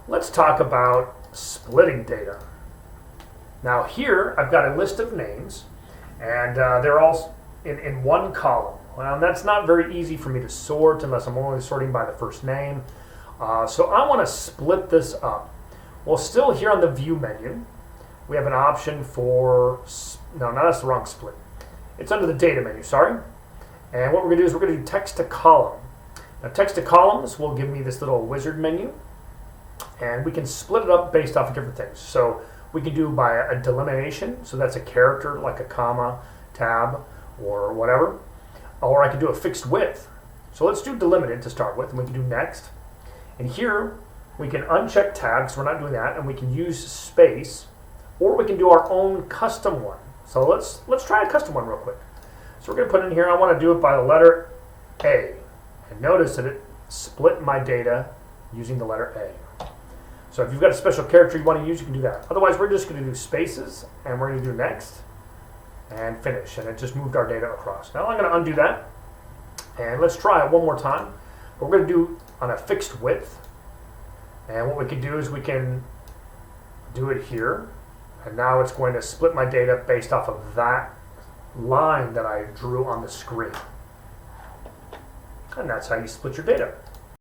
Let's talk about splitting data. Now here I've got a list of names, and they're all in one column. Well, that's not very easy for me to sort unless I'm only sorting by the first name. So I want to split this up. Well, still here on the View menu, we have an option for, no, that's the wrong split. It's under the Data menu, sorry. And what we're going to do is we're going to do Text to Column. Now, Text to Columns will give me this little wizard menu, and we can split it up based off of different things. So we can do by a delimitation, so that's a character like a comma, tab, or whatever. Or I can do a fixed width. So let's do delimited to start with, and we can do next. And here we can uncheck tags, we're not doing that, and we can use space, or we can do our own custom one. So let's try a custom one real quick. So we're going to put in here, I want to do it by the letter A. And notice that it split my data using the letter A. So if you've got a special character you want to use, you can do that. Otherwise, we're just going to do spaces, and we're going to do next, and finish. And it just moved our data across. Now I'm going to undo that, and let's try it one more time. We're going to do on a fixed width. And what we can do is we can do it here. And now it's going to split my data based off of that line that I drew on the screen. And that's how you split your data.